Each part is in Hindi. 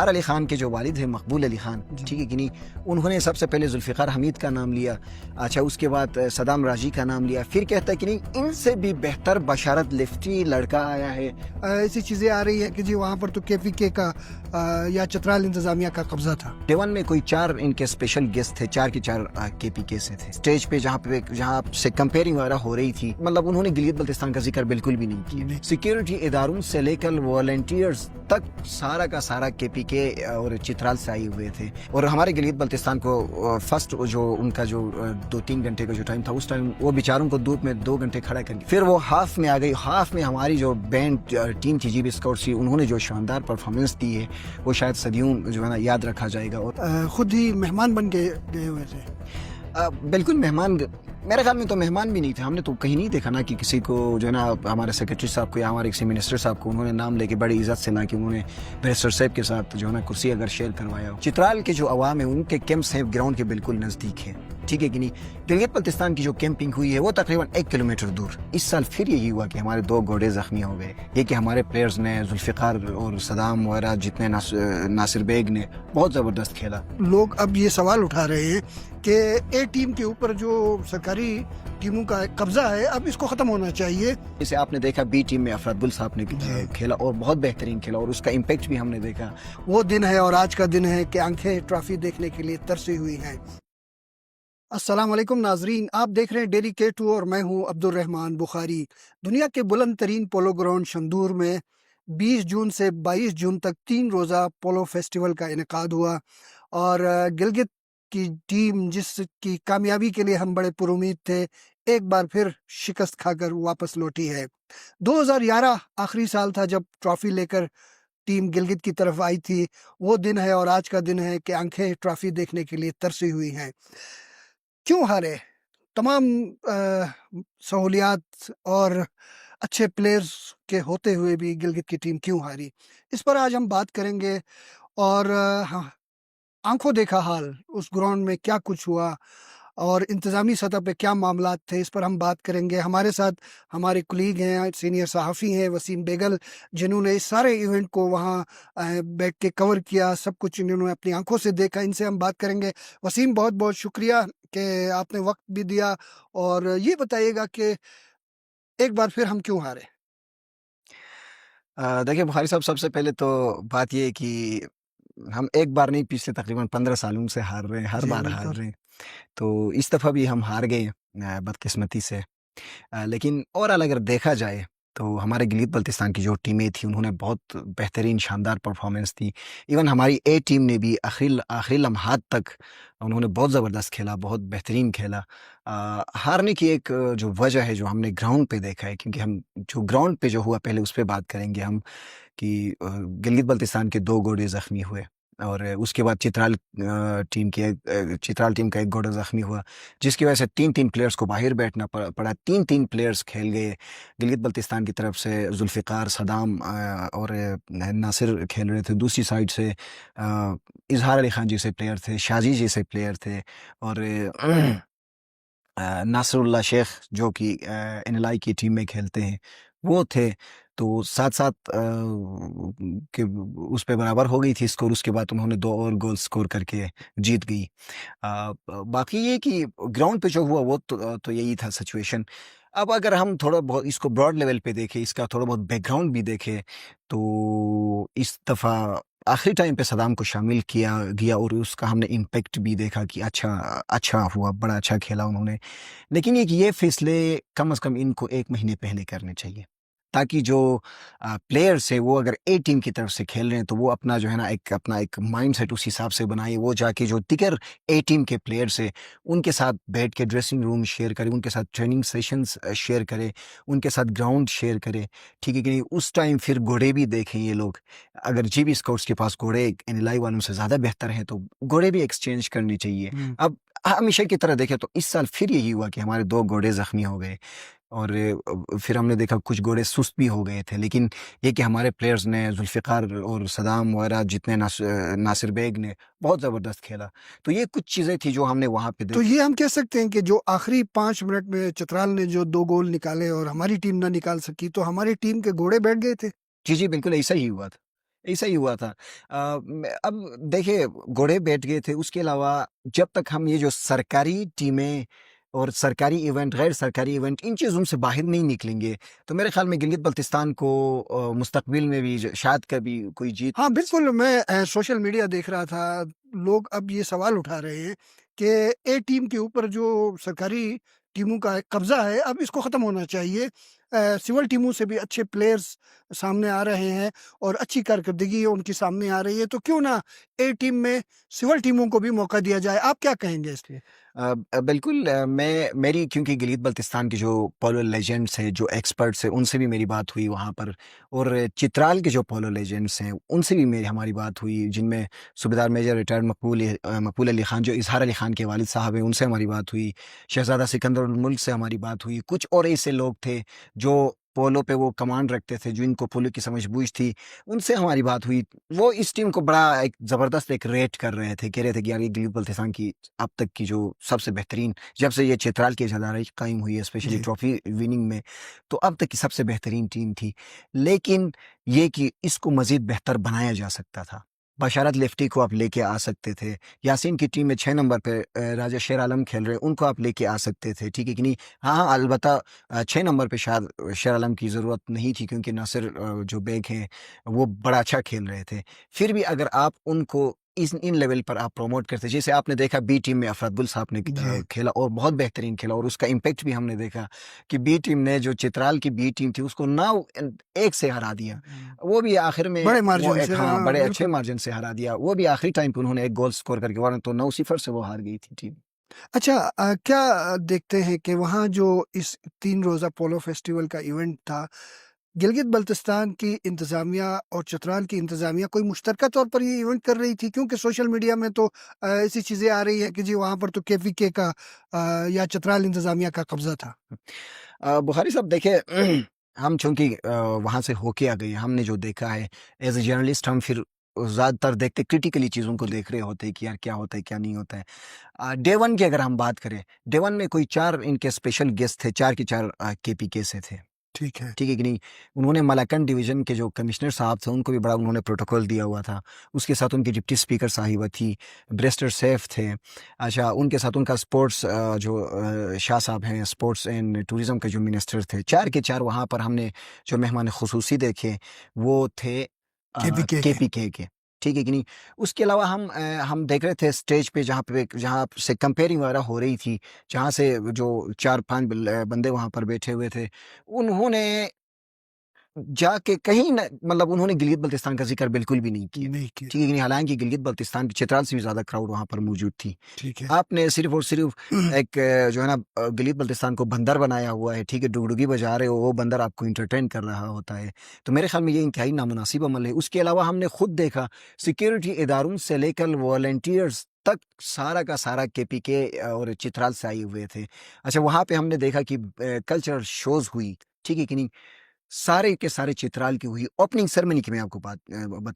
इजहार अली खान के जो वालिद हैं मकबूल अली खान, ठीक है कि नहीं, उन्होंने सबसे पहले जुल्फ़िकार हमीद का नाम लिया। अच्छा, उसके बाद सदाम राजी का नाम लिया। फिर कहता है कि नहीं, इनसे भी बेहतर बशारत लिफ्टी लड़का आया है। ऐसी चीज़ें आ रही है कि जी वहाँ पर तो KPK का या चतराल इंतज़ामिया का कब्जा था। डेवन में कोई 4 इनके स्पेशल गेस्ट थे, 4 के 4 KPK से थे। स्टेज पे जहाँ से कंपेयरिंग वगैरह हो रही थी, मतलब उन्होंने गिलियत बल्तिस्तान का जिक्र बिल्कुल भी नहीं किया। सिक्योरिटी इदारों से लेकर वॉलंटियर्स तक सारा का सारा KPK और चित्राल से आए हुए थे। और हमारे गिलियत बल्तिस्तान को फर्स्ट जो उनका जो 2-3 घंटे का जो टाइम था, उस टाइम वो बेचारों को धूप में 2 घंटे खड़ा करके फिर वो हाफ में आ गई। हाफ में हमारी जो बैंड टीम थी GB स्काउट्स की, उन्होंने जो शानदार परफॉर्मेंस दी है वो शायद सदियों जो है ना याद रखा जाएगा। और खुद ही मेहमान बन के गए हुए थे। बिल्कुल मेहमान, मेरे ख्याल में तो मेहमान भी नहीं थे। हमने तो कहीं नहीं देखा ना कि किसी को जो है ना हमारे सेक्रेटरी साहब को या हमारे किसी मिनिस्टर साहब को उन्होंने नाम लेके बड़ी इज्जत से ना कि उन्होंने मिनिस्टर साहब के साथ जो है ना कुर्सी अगर शेयर करवाया हो। चित्राल के जो अवाम है उनके कैंप्स हैं ग्राउंड के बिल्कुल नज़दीक है, ठीक है कि नहीं। गिलगित बल्तिस्तान की जो कैंपिंग हुई है वो तकरीबन 1 किलोमीटर दूर। इस साल फिर यही हुआ कि हमारे 2 घोड़े जख्मी हो गए। ये कि हमारे प्लेयर्स ने, जुल्फ़िकार और सदाम वगैरह जितने, नासिर बेग ने बहुत ज़बरदस्त खेला। लोग अब ये सवाल उठा रहे हैं कि A टीम के ऊपर जो सरकारी टीमों का कब्जा है अब इसको खत्म होना चाहिए। इसे आपने देखा B टीम में अफरादुल साहब ने खेला और बहुत बेहतरीन खेला और उसका इम्पैक्ट भी हमने देखा। वो दिन है और आज का दिन है कि आंखें ट्रॉफी देखने के लिए तरसी हुई हैं। अस्सलाम वालेकुम नाजरीन, आप देख रहे हैं डेली K2 और मैं हूं अब्दुल रहमान बुखारी। दुनिया के बुलंद तरीन पोलो ग्राउंड शमदूर में 20 जून से 22 जून तक 3 रोज़ा पोलो फेस्टिवल का इनेकाद हुआ और गिलगित की टीम जिसकी कामयाबी के लिए हम बड़े पुरुमीद थे, एक बार फिर शिकस्त खाकर वापस लौटी है। 2011 आखिरी साल था जब ट्रॉफी लेकर टीम गिलगित की तरफ आई थी। वो दिन है और आज का दिन है कि आंखें ट्रॉफी देखने के लिए तरसी हुई हैं। क्यों हारे? तमाम सहूलियात और अच्छे प्लेयर्स के होते हुए भी गिलगित की टीम क्यों हारी, इस पर आज हम बात करेंगे। और हाँ, आंखों देखा हाल उस ग्राउंड में क्या कुछ हुआ और इंतज़ामी सतह पे क्या मामलात थे, इस पर हम बात करेंगे। हमारे साथ हमारे कुलीग हैं, सीनियर सहाफ़ी हैं वसीम बेगल, जिन्होंने इस सारे इवेंट को वहाँ बैठ के कवर किया, सब कुछ इन्होंने अपनी आंखों से देखा। इनसे हम बात करेंगे। वसीम, बहुत बहुत शुक्रिया कि आपने वक्त भी दिया और ये बताइएगा कि एक बार फिर हम क्यों हारे? देखिए बुखारी साहब, सबसे पहले तो बात ये है कि हम एक बार नहीं, पिछले तकरीबन 15 सालों से हार रहे हैं, हर जी बार हार बिल्कुल। रहे हैं। तो इस दफ़ा भी हम हार गए बदकिस्मती से। लेकिन ओवरऑल अगर देखा जाए तो हमारे गिलियत बल्तिस्तान की जो टीमें थी उन्होंने बहुत बेहतरीन शानदार परफॉर्मेंस दी। इवन हमारी A टीम ने भी आखिरी आखिरी लम्हात तक उन्होंने बहुत ज़बरदस्त खेला, बहुत बेहतरीन खेला। हारने की एक जो वजह है जो हमने ग्राउंड पे देखा है, क्योंकि हम जो ग्राउंड पे जो हुआ पहले उस पे बात करेंगे हम कि गिलगित बल्तिस्तान के 2 घोड़े ज़ख्मी हुए और उसके बाद चित्राल टीम का 1 घोड़ा ज़ख्मी हुआ, जिसकी वजह से 3-3 प्लेयर्स को बाहर बैठना पड़ा। 3-3 प्लेयर्स खेल गए। गिलगित बल्तिस्तान की तरफ से जुल्फ़िकार, सदाम और नासिर खेल रहे थे। दूसरी साइड से इजहार अली खान जैसे प्लेयर थे, शाजी जैसे प्लेयर थे और नासरुल्लाह शेख जो कि NLI की टीम में खेलते हैं, वो थे। तो साथ-साथ के उस पे बराबर हो गई थी स्कोर। उसके बाद उन्होंने 2 और गोल स्कोर करके जीत गई। बाकी ये कि ग्राउंड पे जो हुआ वो तो यही था सिचुएशन। अब अगर हम थोड़ा बहुत इसको ब्रॉड लेवल पे देखें, इसका थोड़ा बहुत बैकग्राउंड भी देखें, तो इस दफ़ा आखिरी टाइम पे सदाम को शामिल किया गया और उसका हमने इम्पैक्ट भी देखा कि अच्छा हुआ, बड़ा अच्छा खेला उन्होंने। लेकिन ये फैसले कम से कम इनको 1 महीने पहले करने चाहिए, ताकि जो प्लेयर्स है वो अगर A टीम की तरफ से खेल रहे हैं तो वो अपना जो है ना अपना एक माइंडसेट उस हिसाब से बनाए। वो जाके जो दिगर A टीम के प्लेयर्स है उनके साथ बैठ के ड्रेसिंग रूम शेयर करे, उनके साथ ट्रेनिंग सेशंस शेयर करे, उनके साथ ग्राउंड शेयर करे, ठीक है कि नहीं। उस टाइम फिर घोड़े भी देखें ये लोग। अगर GB स्काउट्स के पास घोड़े NLI वालों से ज़्यादा बेहतर हैं तो घोड़े भी एक्सचेंज करनी चाहिए। अब हमेशा की तरह देखें तो इस साल फिर यही हुआ कि हमारे 2 घोड़े ज़ख्मी हो गए और फिर हमने देखा कुछ घोड़े सुस्त भी हो गए थे। लेकिन ये कि हमारे प्लेयर्स ने, जुल्फ़िकार और सदाम वगैरह जितने, नासिर बेग ने बहुत ज़बरदस्त खेला। तो ये कुछ चीज़ें थी जो हमने वहाँ पे तो देखी। ये हम कह सकते हैं कि जो आखिरी 5 मिनट में चित्राल ने जो 2 गोल निकाले और हमारी टीम ना निकाल सकी, तो हमारी टीम के घोड़े बैठ गए थे। जी, बिल्कुल ऐसा ही हुआ था। ऐसा ही हुआ था। अब देखिए घोड़े बैठ गए थे, उसके अलावा जब तक हम ये जो सरकारी टीमें और सरकारी इवेंट, गैर सरकारी इवेंट, इन चीज़ों से बाहर नहीं निकलेंगे, तो मेरे ख्याल में गिलगित बल्तिस्तान को मुस्तकबिल में भी शायद कभी कोई जीत। हाँ, बिल्कुल, मैं सोशल मीडिया देख रहा था, लोग अब ये सवाल उठा रहे हैं कि ए टीम के ऊपर जो सरकारी टीमों का कब्ज़ा है, अब इसको ख़त्म होना चाहिए। सिविल टीमों से भी अच्छे प्लेयर्स सामने आ रहे हैं और अच्छी कारकर्दगी उनकी सामने आ रही है, तो क्यों ना ए टीम में सिविल टीमों को भी मौका दिया जाए? आप क्या कहेंगे इस पे? बिल्कुल, मैं मेरी क्योंकि गिलीत बल्तिस्तान के जो पोलो लेजेंड्स हैं, जो एक्सपर्ट्स हैं, उनसे भी मेरी बात हुई वहाँ पर, और चित्राल के जो पोलो लेजेंड्स हैं, उनसे भी मेरी हमारी बात हुई, जिनमें सूबेदार मेजर रिटायर्ड मकबूल अली खान, जो इजहार अली खान के वालिद साहब हैं, उनसे हमारी बात हुई। शहज़ादा सिकंदर उल मुल्क से हमारी बात हुई। कुछ और ऐसे लोग थे जो पोलो पे वो कमांड रखते थे, जिनको पोलो की समझ-बूझ थी, उनसे हमारी बात हुई। वो इस टीम को बड़ा एक ज़बरदस्त एक रेट कर रहे थे, कह रहे थे कि यार ये गिलीत बल्तिस्तान की अब तक की जो सबसे बेहतरीन, जब से ये चित्राल की इजाज़ाराई कायम हुई है, स्पेशली जी। ट्रॉफ़ी विनिंग में, तो अब तक की सबसे बेहतरीन टीम थी। लेकिन ये कि इसको मज़ीद बेहतर बनाया जा सकता था। बशारत लेफ्टी को आप लेके आ सकते थे। यासीन की टीम में 6 नंबर पे राजा शेर आलम खेल रहे हैं, उनको आप लेके आ सकते थे, ठीक है कि नहीं? हाँ, हाँ, अलबत्ता 6 नंबर पे शायद शेर आलम की ज़रूरत नहीं थी, क्योंकि नासिर जो बेग हैं, वो बड़ा अच्छा खेल रहे थे। फिर भी अगर आप उनको इस इन लेवल पर आप प्रमोट करते, जैसे आपने देखा बी टीम में अफराद गुल साहब ने जी। खेला और बहुत बेहतरीन खेला, और उसका इम्पैक्ट भी हमने देखा कि बी टीम ने, जो चित्राल की बी टीम थी, उसको 9-1 से हरा दिया। वो भी आखिर में बड़े वो मार्जिन एक, से, हाँ, हाँ, बड़े अच्छे बिल्कुल। मार्जिन से हरा दिया। वो भी आखिरी टाइम पे उन्होंने एक गोल स्कोर करके, वरना तो 9-0 से वो हार गई थी टीम। अच्छा, क्या देखते हैं कि वहाँ जो इस 3 रोज़ा पोलो फेस्टिवल का इवेंट था, गिलगित-बल्तिस्तान की इंतज़ामिया और चतराल की इंतज़ामिया कोई मुश्तरका तौर पर ये इवेंट कर रही थी? क्योंकि सोशल मीडिया में तो ऐसी चीज़ें आ रही हैं कि जी वहाँ पर तो केवीके का या चतराल इंतज़ामिया का कब्ज़ा था। बुखारी साहब देखिए, हम चूँकि वहाँ से होके आ गए हैं, हमने जो देखा है एज़ अ जर्नलिस्ट, हम फिर ज़्यादातर देखते क्रिटिकली चीज़ों को जी। देख रहे होते हैं कि यार क्या होता है, क्या नहीं होता है। डे 1 की अगर हम बात करें, डे 1 में कोई 4 इनके स्पेशल गेस्ट थे, 4 के 4 केपीके से थे। ठीक है। ठीक है कि नहीं? उन्होंने मलाकंड डिवीज़न के जो कमिश्नर साहब थे, उनको भी बड़ा उन्होंने प्रोटोकॉल दिया हुआ था। उसके साथ उनकी डिप्टी स्पीकर साहिबा थी, बैरिस्टर सैफ थे। अच्छा, उनके साथ उनका स्पोर्ट्स शाह साहब हैं, स्पोर्ट्स एंड टूरिज़्म के जो मिनिस्टर थे। 4 के 4 वहाँ पर हमने जो मेहमान खुसूसी देखे, वो थे केवीके के। केपीके के। ठीक है कि नहीं? उसके अलावा हम देख रहे थे स्टेज पे, जहाँ से कंपेयरिंग वगैरह हो रही थी, जहाँ से जो 4-5 बंदे वहाँ पर बैठे हुए थे, उन्होंने जाके कहीं न, मतलब उन्होंने गिलगित-बल्तिस्तान का ज़िक्र बिल्कुल भी नहीं किया। नहीं किया। ठीक है कि नहीं? हालाँकि गिलगित-बल्तिस्तान की चित्राल से भी ज़्यादा क्राउड वहाँ पर मौजूद थी। ठीक है। आपने सिर्फ़ और सिर्फ़ एक जो है ना, गिलगित-बल्तिस्तान को बंदर बनाया हुआ है, ठीक है? डुगडुगी बजा रहे हो, वो बंदर आपको एंटरटेन कर रहा होता है। तो मेरे ख़्याल में ये इंतहाई नामुनासिब अमल है। उसके अलावा हमने खुद देखा, सिक्योरिटी इदारों से लेकर वॉलंटियर्स तक सारा का सारा केपीके और चित्राल से आए हुए थे। अच्छा, वहाँ पे हमने देखा कि कल्चरल शोज़ हुई, ठीक है कि नहीं? सारे के सारे चित्राल की हुई। ओपनिंग सेरेमनी की मैं आपको बता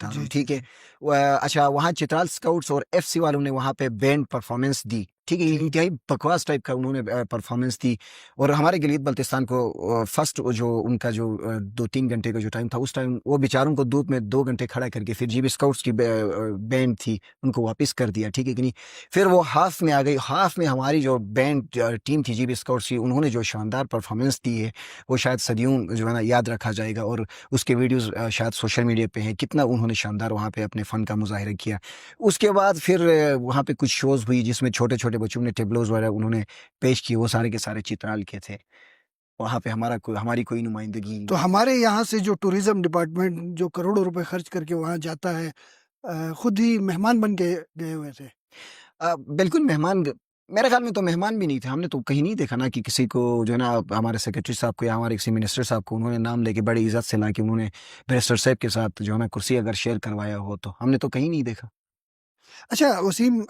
रहा जी, हूँ, जी, ठीक है? जी। अच्छा, वहाँ चित्राल स्काउट्स और एफसी वालों ने वहाँ पे बैंड परफॉर्मेंस दी, ठीक है? ठीक। इंतहाई बकवास टाइप का उन्होंने परफॉर्मेंस दी, और हमारे गिलीत बल्तिस्तान को फर्स्ट जो उनका जो 2-3 घंटे का जो टाइम था, उस टाइम वो बेचारों को धूप में 2 घंटे खड़ा करके फिर जीबी स्काउट्स की बैंड थी, उनको वापस कर दिया, ठीक है कि नहीं? फिर वो हाफ में आ गई, हाफ में हमारी जो बैंड टीम थी जीबी स्काउट्स की, उन्होंने जो शानदार परफॉर्मेंस दी है, वो शायद सदियों जो है ना याद रखा जाएगा, और उसके वीडियोज़ शायद सोशल मीडिया पे हैं, कितना उन्होंने शानदार वहाँ पे अपने फ़न का मुज़ाहिरा किया। उसके बाद फिर वहाँ पे कुछ शोज़ हुई, जिसमें छोटे-छोटे बच्चों ने टेबलोज़ वगैरह उन्होंने पेश किए, वो सारे के सारे चित्राल के थे। वहाँ पे हमारी कोई नुमाइंदगी तो नहीं। हमारे यहाँ से जो टूरिज़्म डिपार्टमेंट जो करोड़ों रुपए खर्च करके वहाँ जाता है, खुद ही मेहमान बन के गए हुए थे। बिल्कुल मेरे ख़्याल में तो मेहमान भी नहीं थे। हमने तो कहीं नहीं देखा ना कि किसी को जो है ना, हमारे सेक्रेटरी साहब को या हमारे किसी मिनिस्टर साहब को उन्होंने नाम लेके बड़ी इज़्ज़त से लाके उन्होंने बैरिस्टर साहब के साथ जो है ना कुर्सी अगर शेयर करवाया हो, तो हमने तो कहीं नहीं देखा। अच्छा वसीम,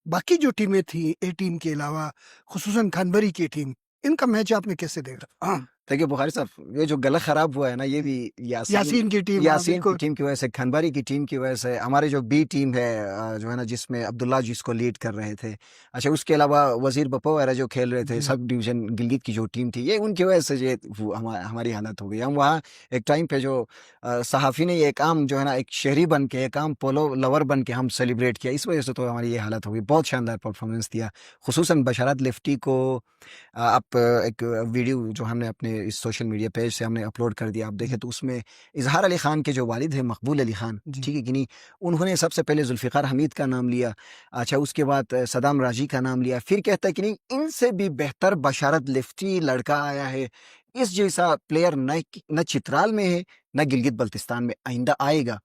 बाकी जो टीमें थी ए टीम के अलावा, खुसूसन खानबरी की टीम, इनका मैच आपने कैसे देखा? हाँ। देखिए बुखारी साहब, ये जो गला खराब हुआ है ना, ये भी यासीन की टीम, हाँ यासीन की बिल्कुल। टीम की वजह से, खनबारी की टीम की वजह से, हमारे जो बी टीम है जो है ना, जिसमें अब्दुल्ला जिसको लीड कर रहे थे, अच्छा उसके अलावा वजीर बप्पा वगैरह जो खेल रहे थे, जी सब डिवीजन गिलगित की जो टीम थी, ये उनकी वजह से ये हमारी हालत हो गई। हम वहाँ एक टाइम पे जो सहाफ़ी ने ये एक आम जो है ना, एक शहरी बन के, एक आम पोलो लवर बन के हम सेलिब्रेट किया, इस वजह से तो हमारी ये हालत हो गई। बहुत शानदार परफॉर्मेंस दिया, खुसूसन बशारत लिफ्टी को। आप एक वीडियो जो हमने अपने इस सोशल मीडिया पेज से हमने अपलोड कर दिया, आप देखें तो उसमें इजहार अली खान के जो वालिद हैं, मकबूल अली खान, जी। ठीक है कि नहीं, उन्होंने सबसे पहले जुल्फ़िकार हमीद का नाम लिया। अच्छा उसके बाद सदाम राजी का नाम लिया, फिर कहता है कि नहीं, इनसे भी बेहतर बशारत लिफ्टी लड़का आया है, इस जैसा प्लेयर न चित्राल में है, न गिलगित बल्तिस्तान में आइंदा आएगा।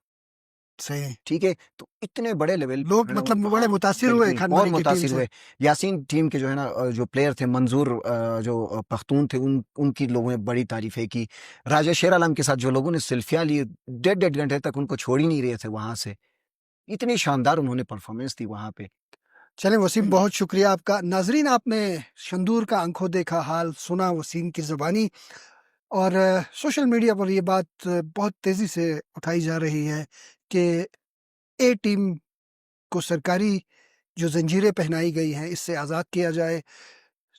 सही। ठीक है, तो इतने बड़े लेवल पे लोग जो है ना मतलब बड़े हाँ, मुतासिर हुए बिल्कुल और खानबारी की टीम मुतासिर से। हुए। यासीन टीम के जो है ना जो प्लेयर थे, मंजूर जो पख्तून थे, उनकी लोगों ने बड़ी तारीफ़ें की। राजा शेर आलम के साथ जो लोगों ने सेल्फियाँ ली, डेढ़-डेढ़ घंटे तक उनको छोड़ ही नहीं रहे थे वहाँ से। इतनी शानदार उन्होंने परफ़ॉर्मेंस दी वहाँ पे। चलें वसीम, बहुत शुक्रिया आपका। नाज़रीन, आपने शंदूर का आँखों देखा हाल सुना वसीम की ज़ुबानी। और सोशल मीडिया पर ये बात बहुत तेज़ी से उठाई जा रही है कि ए टीम को सरकारी जो ज़ंजीरें पहनाई गई हैं, इससे आज़ाद किया जाए।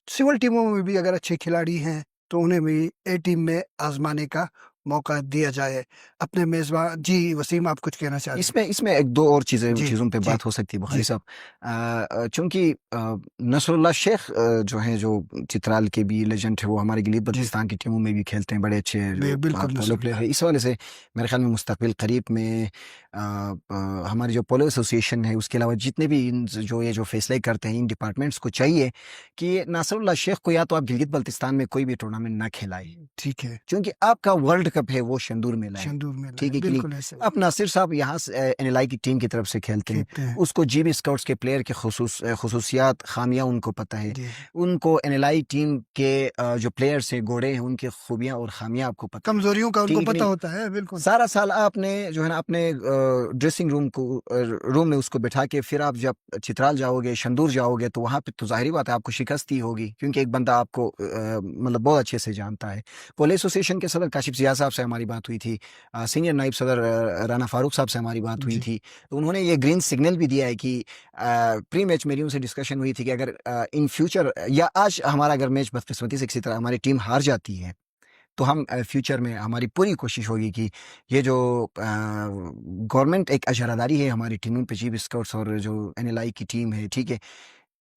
सिविल टीमों में भी अगर अच्छे खिलाड़ी हैं, तो उन्हें भी ए टीम में आज़माने का मौका दिया जाए। अपने मेज़बान जी, वसीम आप कुछ कहना चाह रहे हैं? इसमें एक दो और जी, चीज़ों पे जी, बात हो सकती है बुखारी जी, साहब। चूँकि नसरुल्लाह शेख जो हैं, जो चित्राल के भी लेजेंड है, वो हमारे गिलीद जी। बल्तिस्तान की टीमों में भी खेलते हैं, बड़े अच्छे जो बिल्कुल पोलो प्लेयर नसरुल्लाह। है। इस वजह से मेरे ख्याल में मुस्तकबिल करीब में हमारी जो पोलो एसोसिएशन है, उसके अलावा जितने भी जो ये जो फैसले करते हैं, इन डिपार्टमेंट्स को चाहिए कि नसरुल्लाह शेख को या तो आप गिलगित बल्तिस्तान में कोई भी टूर्नामेंट ना खिलाएं, ठीक है, क्योंकि आपका वर्ल्ड कप है वो शंदूर में लाए। शंदूर में ठीक लाएँ, है कि नहीं? बिल्कुल ऐसे ही अब नासिर साहब यहाँ से एनएलआई की टीम की तरफ से खेलते हैं। खेलते हैं। उसको जीबी स्काउट्स के प्लेयर के खसूसियात, खामियाँ उनको पता है। जी, उनको एनएलआई टीम के जो प्लेयर्स हैं, घोड़े हैं, उनकी खूबियाँ और खामियाँ आपको पता है। कमज़ोरियों का ठीक उनको है कि पता नहीं? होता है, बिल्कुल। सारा साल आपने जो है ना अपने ड्रेसिंग रूम में उसको बिठा के, फिर आप जब चित्राल जाओगे, शंदूर जाओगे, तो वहाँ पे तो ज़ाहिर बात है आपको शिकस्त ही होगी, क्योंकि एक बंदा आपको मतलब बहुत अच्छे से जानता है। पोलो एसोसिएशन के सदर काशिफ ज़िया साहब से हमारी बात हुई थी, सीनियर नायब सदर राना फारूक साहब से हमारी बात हुई जी, थी। तो उन्होंने ये ग्रीन सिग्नल भी दिया है कि प्री मैच मेरी उनसे डिस्कशन हुई थी कि अगर इन फ्यूचर या आज हमारा अगर मैच बदकिस्मती से किसी तरह हमारी टीम हार जाती है, तो हम फ्यूचर में हमारी पूरी कोशिश होगी कि ये जो गवर्नमेंट एक इजारादारी है हमारी टीमों पे, चीफ स्काउट्स और जो एनएलआई की टीम है, ठीक है,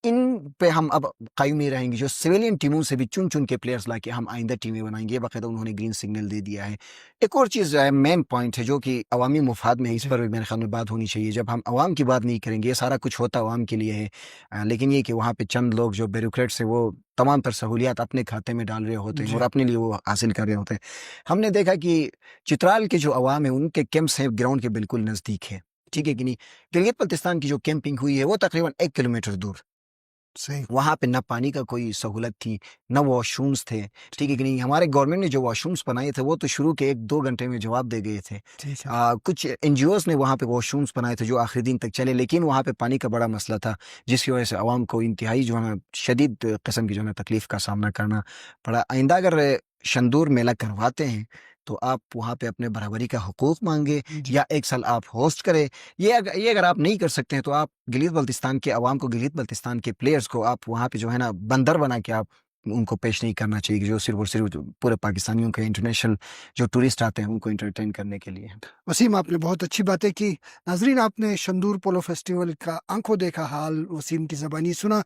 इन पे हम अब कायम नहीं रहेंगे। जो सिविलियन टीमों से भी चुन-चुन के प्लेयर्स लाके हम आइंदा टीमें बनाएँगे, बाकायदा उन्होंने ग्रीन सिग्नल दे दिया है। एक और चीज़ मेन पॉइंट है जो कि अवामी मुफ़ाद में है, इस जी, पर भी मेरे ख़्याल में बात होनी चाहिए। जब हम अवाम की बात नहीं करेंगे, ये सारा कुछ होता अवाम के लिए है, लेकिन ये कि वहाँ पे चंद लोग जो ब्यूरोक्रेट्स हैं, वो तमाम तर सहूलियात अपने खाते में डाल रहे होते हैं और जी, अपने लिए वो हासिल कर रहे होते हैं। हमने देखा कि चित्राल के जो अवाम है, उनके कैंप्स हैं ग्राउंड के बिल्कुल नज़दीक है, ठीक है कि नहीं? गिलगित-बल्तिस्तान की जो कैंपिंग हुई है, वो तकरीबन 1 किलोमीटर दूर। सही, वहाँ पे ना पानी का कोई सहूलत थी, ना वॉशरूम्स थे, ठीक है कि नहीं? हमारे गवर्नमेंट ने जो वॉशरूम्स बनाए थे, वो तो शुरू के 1-2 घंटे में जवाब दे गए थे। ठीक है। कुछ एनजीओज़ ने वहाँ पे वॉशरूम्स बनाए थे जो आखिरी दिन तक चले, लेकिन वहाँ पे पानी का बड़ा मसला था, जिसकी वजह से अवाम को इंतहाई जो है ना शदीद किस्म की जो है ना तकलीफ़ का सामना करना पड़ा। आइंदा अगर शंदूर मेला करवाते हैं, तो आप वहाँ पे अपने बराबरी का हुकूक माँगे जी, या एक साल आप होस्ट करें। ये अगर आप नहीं कर सकते हैं, तो आप गिलीत-बल्तिस्तान के अवाम को, गिलीत-बल्तिस्तान के प्लेयर्स को आप वहाँ पे जो है ना बंदर बना के आप उनको पेश नहीं करना चाहिए, जो सिर्फ़ और सिर्फ़ जो पूरे पाकिस्तानियों के इंटरनेशनल जो टूरिस्ट आते हैं, उनको एंटरटेन करने के लिए है। वसीम आपने बहुत अच्छी बातें की। नाज़रीन, आपने शंदूर पोलो फेस्टिवल का आँखों देखा हाल वसीम की ज़बानी सुना।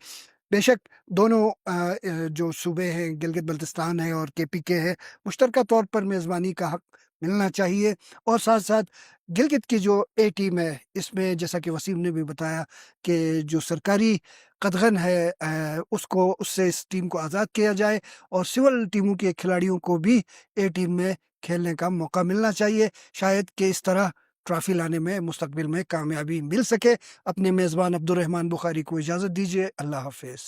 बेशक दोनों जो सूबे हैं, गिलगित-बल्तिस्तान है और केपीके है, मुश्तरका तौर पर मेज़बानी का हक़ मिलना चाहिए। और साथ-साथ गिलगित की जो ए टीम है, इसमें जैसा कि वसीम ने भी बताया कि जो सरकारी कदगन है, उसको उससे इस टीम को आज़ाद किया जाए और सिविल टीमों के खिलाड़ियों को भी ए टीम में खेलने का मौका मिलना चाहिए। शायद कि इस तरह ट्रॉफ़ी लाने में मुस्तक़बिल में कामयाबी मिल सके। अपने मेज़बान अब्दुर्रहमान बुखारी को इजाज़त दीजिए। अल्लाह हाफ़िज़।